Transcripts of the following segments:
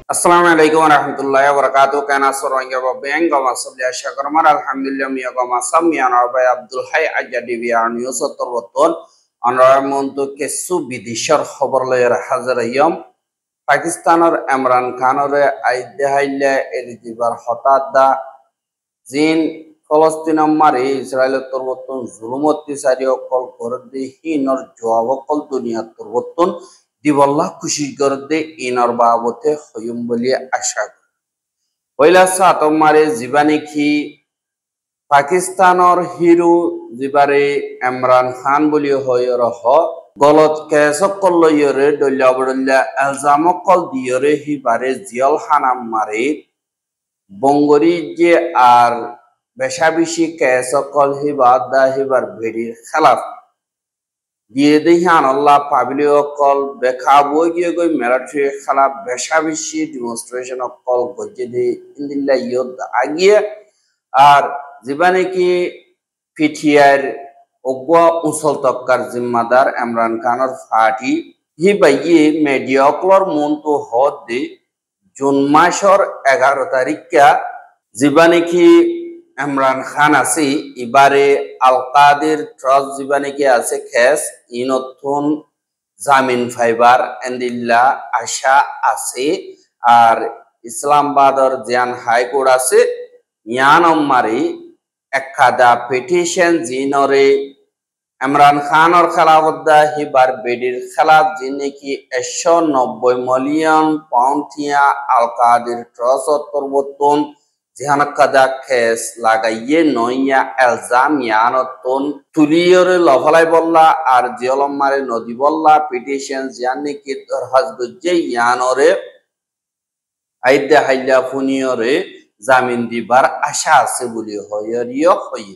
Assalamu alaikum warahmatullahi wabarakatuh. Kana sorongya ba benga masabli ashakarmar alhamdulillah miya gama samya na ba Abdul Hay ajadi biya news torboton anra monto kesu bidishar khabar le hazar yom Pakistanor Imran Khanor aide haile eligibar hotat da zin Palestine mari Israel torboton zulumoti sario kol kordi hinor jawab kol dunia torboton দিবল্লাহ খুশি করদে ইনর বাবতে হইম বলি আশা করি পয়লা সাত মারে জীবানে কি পাকিস্তানর hero জিবারে Imran Khan বলি হয় রহ গলত কেসক কল্লয়রে দল্লা বড়ল্লা এলজাম কল দিয়রে হিবারে জিয়ল হানাম মারে বঙ্গরি যে আর বেশাবিশি কেসক কল হিবার দা হিবার ভেড়ির খেলাফ দিয়ে দেহান আল্লাহ পাবলিও কল বেখাবো গিয়ে গই মেরাঠি খেলা বেশাবিশি ডেমনস্ট্রেশন কল গজে দে ইন্দিল্লা ইয়দ আগিয়ে আর জীবানে কি পিঠিয়ার অগুয়া উসল তক্কার জিম্মাদার ইমরান খানের ফাটি হি বাইয়ে মিডিয়া কলর মন তো হদ দে জুন মাসর 11 তারিখা জীবানে কি ইমরান খান আছে এবারে আল কাদের ট্রাস্ট জীবানে কি আছে খেস ইনতুন জামিন ফাইবার এন্দিল্লা আশা আছে আর ইসলামাবাদর জিয়ান হাইকোর্ট আছে ইয়ানম মারি একাদা পিটিশন জিনরে ইমরান খানর খেলাবদ্দা হিবার বেডির খেলা যিনি কি 190 মিলিয়ন পাউন্ড থিয়া আল কাদের ট্রাস্ট পরবর্তন জিহানকাদা কেস লাগাইয়ে নইয়া এলজাম ইয়ানতন তুলিয়রে লফলাই বল্লা আর জিয়লম মারে নদী বল্লা পিটিশন জিয়ানি কি দরহাজ গজ্জে ইয়ানরে আইদা হাইলা ফুনিয়রে জামিন দিবার আশা আছে বলি হইরিয় হই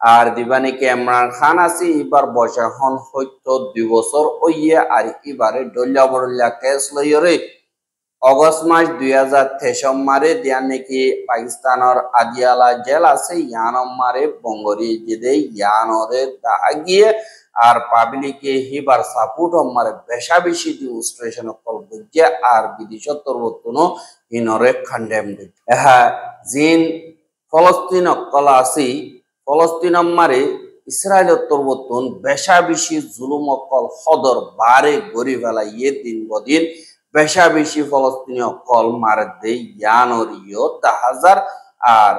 আর দিবানি কে ইমরান খান আছে এবার বয়স হন হয়তো 2 বছর ওইয়ে আর এবারে ডল্লা বড়ল্লা কেস লইরে অগস্ট মাস 2023 মারে দিয়া নাকি পাকিস্তানের আদিয়ালা জেল আছে ইয়ানম মারে বঙ্গরি যেদে ইয়ানরে দাগিয়ে আর পাবলিকে হিবার সাপোর্ট মারে বেশা বেশি ডেমনস্ট্রেশন কল বুঝে আর বিদেশত তরবতনো ইনরে কন্ডেম দে হ্যাঁ জিন ফলস্তিন কল আছে ফলস্তিন মারে ইসরায়েলের তরবতন বেশা বেশি জুলুম কল হদর বারে গরি ফেলাইয়ে দিন বদিন বেশা বেশি ফলস্তিনীয় কল মারদে ইয়ানরিও তাহাজার আর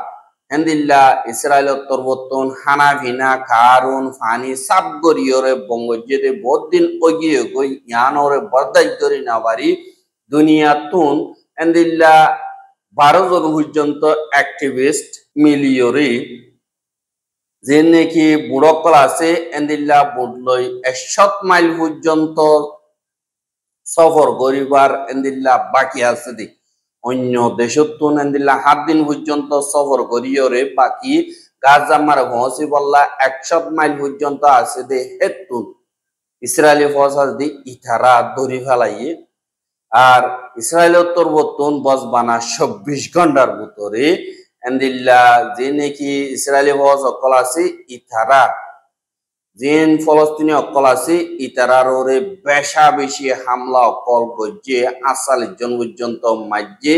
হেন্দিল্লা ইসরায়েলের তরবতন হানাভিনা কারুন ফানি সাব গরিয়রে বঙ্গজেদে বহুদিন ওগিয়ে গই ইয়ানরে বরদাই করি না বাড়ি দুনিয়াতুন হেন্দিল্লা 12 জন পর্যন্ত অ্যাক্টিভিস্ট মিলিয়রে যে নাকি বুড়কল আছে হেন্দিল্লা বুডলই 100 মাইল পর্যন্ত সফর গরিবার এন্দিল্লা বাকি আছে দি অন্য দেশতুন এন্দিল্লা 7 দিন পর্যন্ত সফর করিয়রে বাকি গাজামার পৌঁছি বললা 100 মাইল পর্যন্ত আছে দে হেতুন ইসরায়েলি ফৌজ দি ইথারা দরি ফেলাইয়ে আর ইসরায়েলের তরবতন বসবানা 24 ঘন্টার ভিতরে এন্দিল্লা যে নাকি ইসরায়েলি ফৌজ অকল আছে ইথারা জিন ফলস্তিনি অকল আছে ইতারারে বেশা বেশি হামলা অকল গজ্জে 48 জন পর্যন্ত মাঝে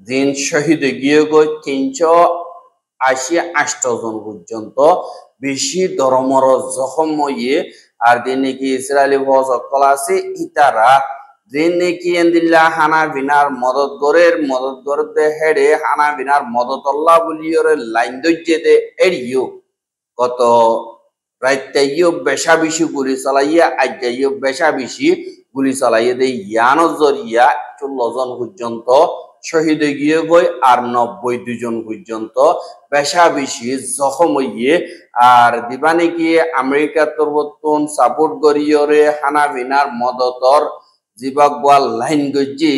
জিন শহীদ গিয়ে গই 388 জন পর্যন্ত বেশি ধর্মর জখম হইয়ে আর দিন নাকি ইসরায়েলি ফৌজ অকল আছে ইতারা জিন নাকি এন্দিল্লা হানা বিনার মদত গরে হেডে হানা বিনার মদত আল্লাহ বলিয়রে লাইন দজ্জে দে এরিও কত রাইতাইও বেশা বেশি গুলি চালাইয়া আইয়াইও বেশা বেশি গুলি চালাইয়া দে ইয়ানোর জরিয়া 16 জন পর্যন্ত শহীদ গিয়ে গই আর 92 জন পর্যন্ত বেশা বেশি জখম হইয়ে আর দিবানে কি আমেরিকা তরবতন সাপোর্ট গরিয়রে হানাভিনার মদতর জিবাগওয়াল লাইন গজ্জি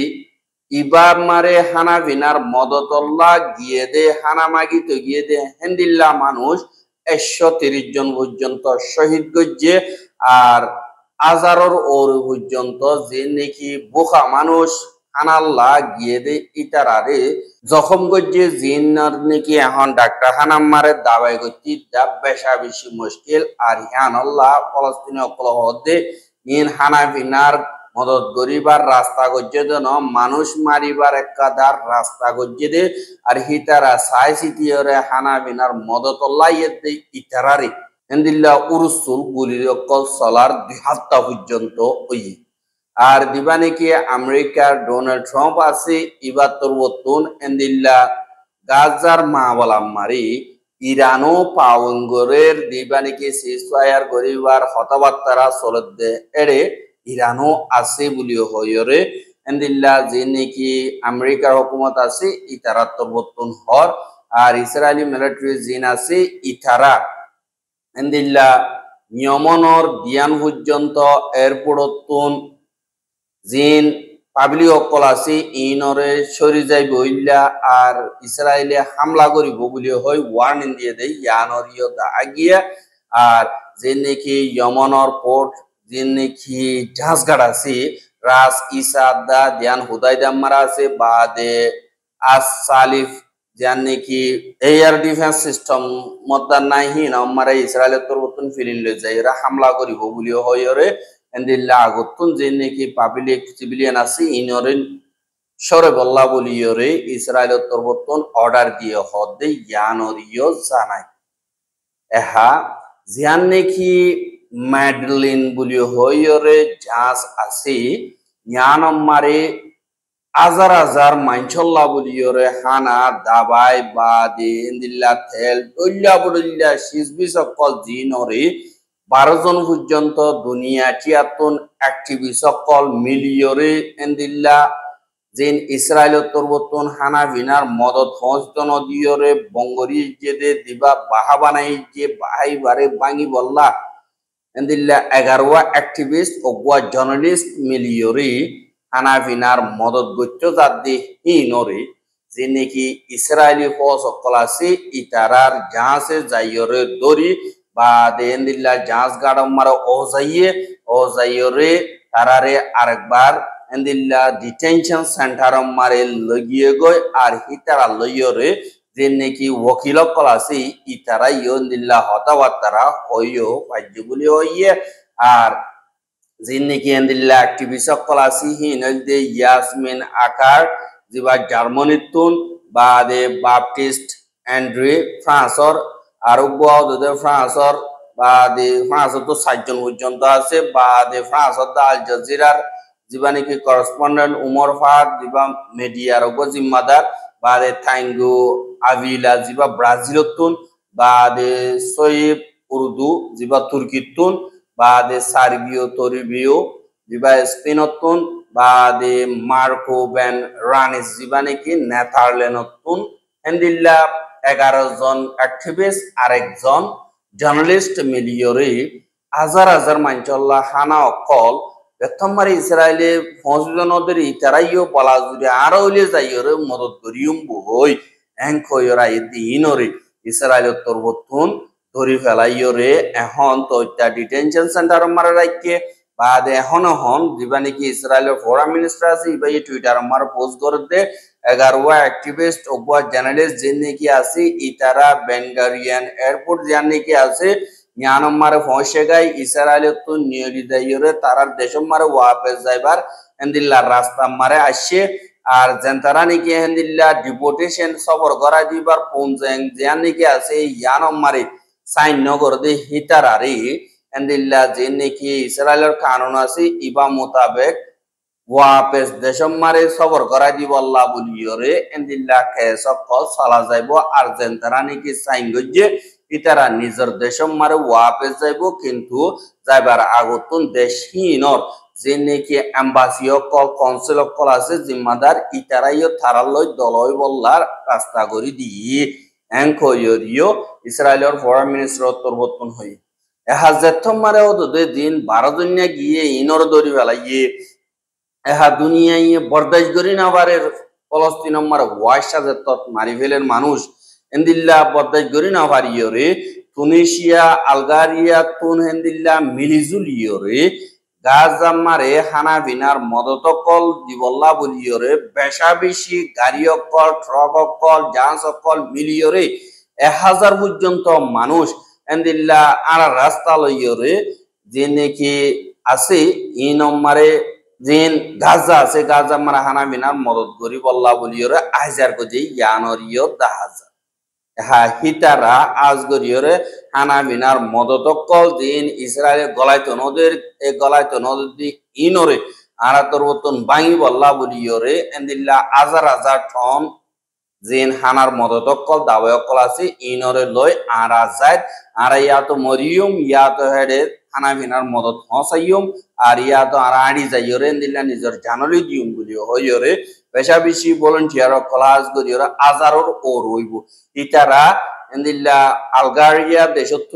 ইবার মারে হানাভিনার মদতল্লা গিয়ে দে হানামাগি তো গিয়ে দে হেন্দিল্লা মানুষ 130 জন পর্যন্ত শহীদ গজ্জে আর হাজারের ওর পর্যন্ত যে নাকি বোকা মানুষ আনাল্লাহ গিয়ে দে ইতারারে জখম গজ্জে জিনার নাকি এখন ডাক্তার হানাম মারে দাবাই গজ্জি দাব বেশা বেশি মুশকিল আর ইয়ান আল্লাহ ফলস্তিনি অকল হদে ইন হানাভিনার মদত গরিবার রাস্তা গজ্জে দেন মানুষ মারিবার একাদার রাস্তা গজ্জে দে আর হিতারা সাই সিটিয়রে হানা বিনার মদত লাইয়ে ইতারারে এন্দিল্লা উরুসুল গুলির অকল সলার ২ পর্যন্ত ওই আর দিবা নাকি আমেরিকার ডোনাল্ড ট্রাম্প আছে ইবার তরবতুন এন্দিল্লা গাজার মা বলাম মারি ইরানও পাওয়ঙ্গরের দিবা নাকি সিজফায়ার গরিবার হতাবার্তারা চলত দে এড়ে ইরানও আছে বলিও হইরে এন্দিল্লা যে নাকি আমেরিকার হুকুমত আছে ইতারা তরবতুন হর আর ইসরায়েলি মিলিটারি জিন আছে ইতারা এন্দিল্লা নিয়মনর দিয়ান পর্যন্ত এয়ারপোর্টতুন জিন পাবলিক অকল আছে ইনরে সরি যাইব ইল্লা আর ইসরায়েলে হামলা করিব বলি হয় ওয়ার্নিং দিয়ে দেয় ইয়ানরিও আগিয়া আর যে নাকি ইয়মনর পোর্ট যে নাকি জাহাজঘাট আছে রাস ইসাদা দিয়ান হুদাইদাম মারা আছে বাদে আস সালিফ যার নাকি এয়ার ডিফেন্স সিস্টেম মদ্দার নাই হিন আমারা ইসরায়েলের তরফতুন ফিরিন লই যায় এরা হামলা করিব বলি হইরে এন্দিল্লা আগতুন যে নাকি পাবলিক সিভিলিয়ান আছে ইনরে সরে বল্লা বলিয়রে ইসরায়েলের তরফতুন অর্ডার দিয়ে হদে ইয়ানরিও জানাই এহা জিয়ান নাকি ম্যাডলিন বলি হইরে জাহাজ আছে ইয়ান আমারে হাজার হাজার মাইনছল্লা বলিয়রে হানা দাবাই বাদে এন্দিল্লা তেল দল্লা বদল্লা সিজবি সকল জিনরে 12 জন পর্যন্ত দুনিয়া টিয়াতুন অ্যাক্টিভি সকল মিলিয়রে এন্দিল্লা জিন ইসরায়েলের তরবতুন হানা ভিনার মদত হস্তন দিয়রে বঙ্গরি জেদে দিবা বাহা বানাই যে বাহাই বারে বাঙি বল্লা এন্দিল্লা 11 অ্যাক্টিভিস্ট ও জার্নালিস্ট মিলিয়রে হানা ভিনার মদত গচ্য জাদি হিনরে যে নাকি ইসরায়েলি ফৌজ সকল আছে ইতারার জাহাজে যাইয়রে দরি বা দেন্দিল্লা জাহাজ গাড়ম মারা ও যাইয়রে তারারে আরেকবার এন্দিল্লা ডিটেনশন সেন্টার মারে লগিয়ে গয় আর হিতারা লইয়রে যে নাকি ওকিল সকল আছে ইতারা ইন্দিল্লা হতাবার্তারা হইও পাজ্য বলি হইয়ে আর জিন্নিকি এন্দিল্লা অ্যাক্টিভিস্ট সকল আছে হিনলদে ইয়াসমিন আকার জিবা জার্মানিতুন বাদে বাপটিস্ট অ্যান্ড্রি ফ্রান্সর আর উগ্রদের ফ্রান্সর বাদে ফ্রান্সর তো 7 জন পর্যন্ত আছে বাদে ফ্রান্সর দা আল জাজিরার জিবা নাকি করেসপন্ডেন্ট উমর ফাহাদ জিবা মিডিয়ার উগ্র জিম্মাদার বাদে থাইঙ্গু আভিলা জিবা ব্রাজিলতুন বাদে সৈয়দ উর্দু জিবা তুর্কিতুন বাদে সার্বিও তরিবিও জিবা স্পেনতুন বাদে মার্কো বেন রানিস জিবা নাকি নেদারল্যান্ডতুন এন্দিল্লা 11 জন অ্যাক্টিভিস্ট আর একজন জার্নালিস্ট মিলিয়রে হাজার হাজার মাইনচল্লা হানা অকল বেতমারি ইসরায়েলে ফৌজজনদের ইতারাইও বলা যদি আরো হইলে যাইয়রে মদত করিউম বই এংকয়রা ইদিনরে ইসরায়েলের তরবতুন ধরি ফেলাইয়রে এখন তো ডিটেনশন সেন্টার মারা রাখকে বাদ এখন দিবা নাকি ইসরায়েলের ফরেন মিনিস্টার আছে ইবাই টুইটার মার পোস্ট করে দে 11 অ্যাক্টিভিস্ট ও জার্নালিস্ট যে নাকি আছে ইতারা বেঙ্গারিয়ান এয়ারপোর্ট যে নাকি আছে জ্ঞানম মারে পৌঁছে গাই ইসরায়েলের তো নিয়রিদাইয়রে তারার দেশম মারে ওয়াপেস যাইবার এন্দিল্লা রাস্তা মারে আসছে আর জেন্তারা নাকি এন্দিল্লা ডিপোর্টেশন সবর করা দিবার পৌঁছেন যে নাকি আছে ইয়ানম মারে সাইন নগর দে হিতারারি এন্দিল্লা যে নাকি ইসরায়েলের কানুন আছে ইবা মোতাবেক ওয়াপেস দেশম মারে সবর করা দিব আল্লাহ বলিয়রে এন্দিল্লা কে সকল সালা যাইব আর জেন্তারা নাকি সাইন গজ্জে ইতারা নিজের দেশম মারে ওয়াপেস যাইব কিন্তু যাইবার আগতুন দেশহীনর যে নাকি এম্বাসি কল কনসুল কল আছে জিম্মাদার ইতারাইও থারালয় দলয় বল্লার রাস্তা করি দিয়ে এংকয়রিও ইসরায়েলের ফরেন মিনিস্টার তরবতন হই এহা জেথম মারে ওদে দিন 12 দুনিয়া গিয়ে ইনর দরি ফেলাইয়ে এহা দুনিয়ায় বরদাস্ত করি না বারে ফলস্তিন মারে ওয়াইসা জেতত মারি ফেলেন মানুষ এন্দিল্লা বরদাস্ত করি না পারিয়রে তুনিশিয়া আলগারিয়া তুন হেন্দিল্লা মিলিজুলিয়রে গাজা মারে হানা বিনার মদতকল দিবল্লা বলিয়রে বেশা বেশি গাড়ি অকল ট্রাক অকল জাহাজ অকল মিলিয়রে 1000 পর্যন্ত মানুষ এন্দিল্লা আর রাস্তা লইয়রে যে নাকি আছে ই নম্বরে জিন গাজা আছে গাজা মারা হানা বিনার মদত করি বল্লা বলিওরে আইজার গজি ইয়ানরিয় দাহাজা হা হিতারা আজ গরিয়রে হানা বিনার মদত কল দিন ইসরায়েলের গলাইতো নদের এ গলাইতো নদী ইনরে আরাতর বতন বাঙি বল্লা বলিওরে এন্দিল্লা আজার আজার টন জিন হানার মদত কল দাবায় কল আছে ইনরে লই আরা যায় আর ইয়াতো মরিয়ম ইয়াতো হেডে হানা বিনার মদত হসাইয়ম আর ইয়াতো আর আড়ি যাইয়রে এন্দিল্লা নিজের জানলি দিউম বলিও হইয়রে পেশা বেশি ভলেন্টিয়ার ক্লাস গরিয়রে আজারর ও রইব ইতারা এন্দিল্লা আলগারিয়া দেশত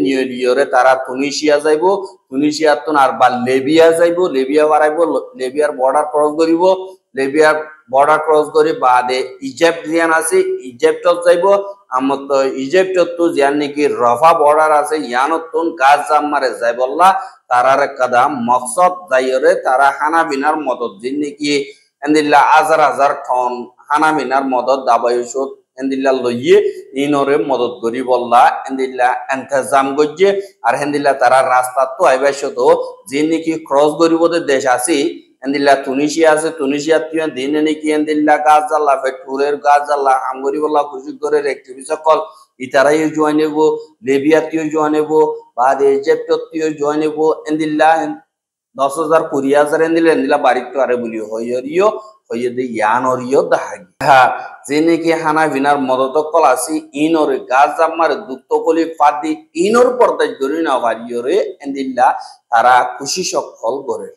নিয়লিয়রে তারা তুনিশিয়া যাইব তুনিশিয়াত আর বা লেবিয়া যাইব লেবিয়া বাড়াইব লেবিয়ার বর্ডার ক্রস করিব লেবিয়ার বর্ডার ক্রস করে বাদে ইজিপ্ট জিয়ান আছে ইজিপ্টত যাইব আমার তো ইজিপ্টত তো জিয়ান নাকি রফা বর্ডার আছে ইয়ানতুন গাছ জাম্মারে যাই বললা তারার কাদা মকসদ যাইরে তারা হানা বিনার মদত জিন নাকি এন্দিল্লা হাজার হাজার টন হানা বিনার মদত দাবায়ুসত এন্দিল্লা লইয়ে ইনরে মদত করি বললা এন্দিল্লা এন্তেজাম গজ্জে আর হেন্দিল্লা তারা রাস্তা তো আইবাইশত যে নাকি ক্রস করিব দেশ আছে এন্দিল্লা তুনিশিয়া আছে তুনিশিয়া তুই দিনে নাকি এন্দিল্লা গাছ জ্বালা ফেটুরের গাছ জ্বালা হাম করি বললা খুশি করে একটিভি সকল ইতারাই জয় নেব লেবিয়া তুই জয় নেব বা ইজিপ্ট তুই জয় নেব এন্দিল্লা 10,000 20,000 এন্দিল্লা এন্দিল্লা বাড়িতে আরে বলি হইয়রিও হইয়ে দে ইয়ানরিও দাহাগি হ্যাঁ যে নাকি হানা বিনার মদত কল আছে ইনরে গাছ জাম্মার দুক্ত কলি ফাদি ইনর পর্দায় ধরি না বাড়িওরে এন্দিল্লা তারা খুশি সকল করে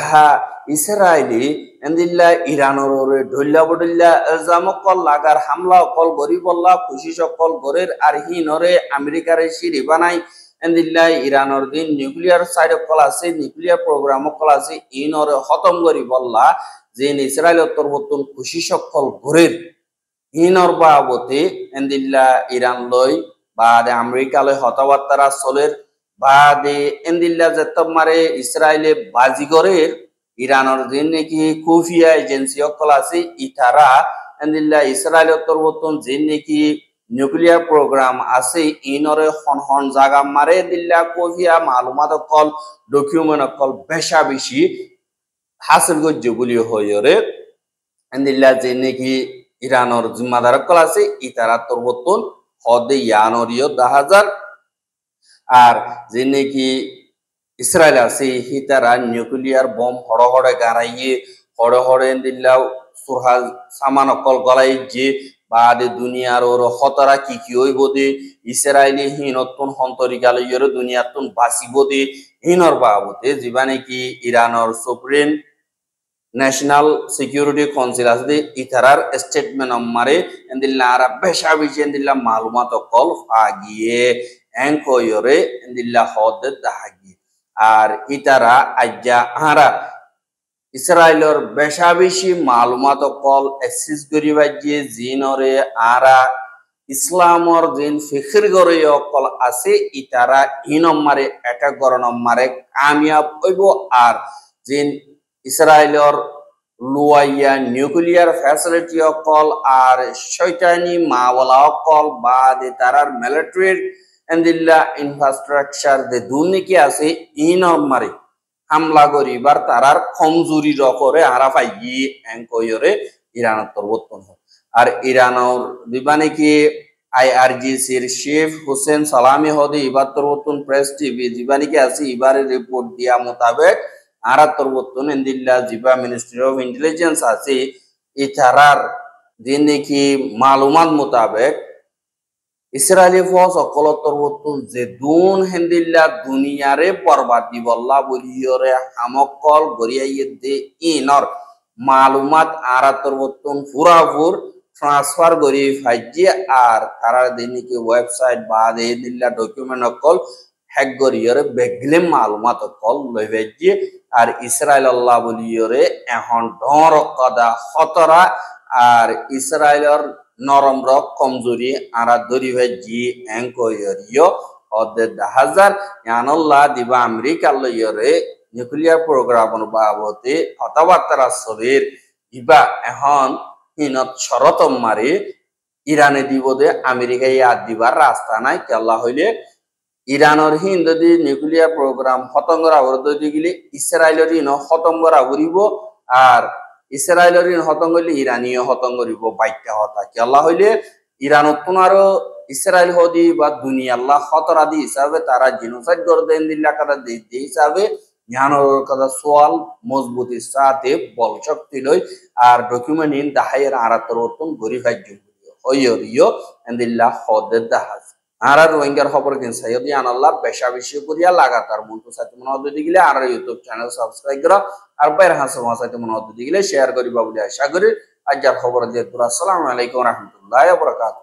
হ্যাঁ ইসরায়েলি এন্দিল্লা ইরানর ঢইল্লা বডল্লা এলজাম কল লাগার হামলা কল গরিবল্লা খুশি সকল গরের আর হিনরে আমেরিকার সিরি বানাই এন্দিল্লা ইরানর দিন নিউক্লিয়ার সাইড কল আছে নিউক্লিয়ার প্রোগ্রাম কল আছে ইনরে খতম গরিবল্লা যে ইসরায়েল তরবতন খুশি সকল গরের ইনর বাবতে এন্দিল্লা ইরান লই বা আমেরিকা লই হতাবার্তারা চলের বাদে এন্দিল্লা যেতব মারে ইসরায়েলে বাজিগরের ইরানের দিন নাকি খুফিয়া এজেন্সি অকল আছে ইতারা এন্দিল্লা ইসরায়েল তরবতন যে নাকি নিউক্লিয়ার প্রোগ্রাম আছে ইনরে হন জাগা মারে দিল্লা খুফিয়া মালুমাত অকল ডকুমেন্ট অকল বেশা বেশি হাসিল গজ্জ বলি হইরে এন্দিল্লা যে নাকি ইরানের জিম্মাদার অকল আছে ইতারা তরবতন হদে ইয়ানরিয় 10,000 আর যে নাকি ইসরায়েল আছে হিতারা নিউক্লিয়ার বম হড় হড়ে গাড়াইয়ে হড়ে হড়ে দিল্লা সুরহাল সামান অকল গলাই যে বাদে দুনিয়ার ওর হতরা কি হইব দে ইসরায়েলি হিনতুন হন্তরিকালয়ের দুনিয়াতুন বাঁচিব দে হিনর বাবতে যিবা নাকি ইরানর সুপ্রিম ন্যাশনাল সিকিউরিটি কাউন্সিল আছে ইতারার স্টেটমেন্ট মারে এন্দিল্লা আরা বেশা বেশি এন্দিল্লা মালুমাত অকল আগিয়ে এনকয়রে এন্দিল্লা হদ দাহাগি আর ইতারা আজ্জা আরা ইসরায়েলর বেশা বেশি মালুমাত কল এক্সিস করিবা যে জিনরে আরা ইসলামর জিন ফিকির করে কল আছে ইতারা ইনম্মারে অ্যাটাক গরনম্মারে কামিয়াব হইব আর জিন ইসরায়েলর লুয়াইয়া নিউক্লিয়ার ফ্যাসিলিটি কল আর শয়তানি মাওয়ালা কল বা দে তারার মিলিটারির এন্দিল্লা ইনফ্রাস্ট্রাকচার দে দুর্নীতি আছে ইনম্মারে হামলা করিবার তারার কমজোরি রকরে হারা পাইয়ে এঙ্কয়রে ইরানের তরবতন আর ইরানর দিবা নাকি আইআরজিসির চিফ হোসেন সালামি হদে ইবার তরবতন প্রেস টিভি দিবা নাকি আছে ইবারে রিপোর্ট দিয়া মোতাবেক আরা তরবতন এন্দিল্লা জিবা মিনিস্ট্রি অফ ইন্টেলিজেন্স আছে ইতারার দিন নাকি মালুমাত মোতাবেক ইসরায়েলি ফৌজ অকল তরবতন যে দুন হেন্দিল্লা দুনিয়ারে বরবাদি বল্লা বলিয়রে হামকল গরিয়াইয়ে দে ইনর মালুমাত আরা তরবতন পুরাপুর ট্রান্সফার করি ফাইজি আর তারা দিনকে ওয়েবসাইট বা দিল্লা ডকুমেন্ট অকল হ্যাক করিয়রে বেগলে মালুমাত অকল লই ফাইজি আর ইসরায়েল আল্লাহ বলিয়রে এখন ডর কদা খতরা আর ইসরায়েলর নরম রক কমজোরি আরা দরি ভাজি এঙ্কয়রিও হদে 10,000 ইয়ানল্লাহ দিবা আমেরিকা লইয়রে নিউক্লিয়ার প্রোগ্রাম বাবতে কথাবার্তা সবের ইবা এখন হিনত শরতম মারে ইরানে দিব দে আমেরিকা ইয়াদ দিবার রাস্তা নাই কেল্লা হইলে ইরানের হিন যদি নিউক্লিয়ার প্রোগ্রাম খতম করা যদি গেলে ইসরায়েলের হিন খতম করা করিব আর ইসরায়েলের হিন খতম করলে ইরানিও খতম করিব বাইকটা হতা কি আল্লাহ হইলে ইরান উত্তনারও ইসরায়েল হদি বা দুনিয়া আল্লাহ খতরাদি হিসাবে তারা জিনোসাইড করে দেন দিল্লা কাদা দিতে হিসাবে জ্ঞানের কাদা সোয়াল মজবুতির সাথে বল শক্তি লই আর ডকুমেন্ট ইন দাহাইয়ের আরাতর উত্তম গরিফাই হইয়রিও এন্দিল্লা হদের দাহাজ আর রোহিঙ্গার খবর কিন সৈয়দি আনাল্লাহ বেশা বেশি করিয়া লাগাতার মন্ত্র সাথে মনে হতে দিলে আর ইউটিউব চ্যানেল সাবস্ক্রাইব করা আর বাইরে হাসে সাথে মনে হতে দিলে শেয়ার করিবা বলে আশা করি। আজ যার খবর দিয়ে আসসালামু আলাইকুম রহমতুল্লাহ বরকাত।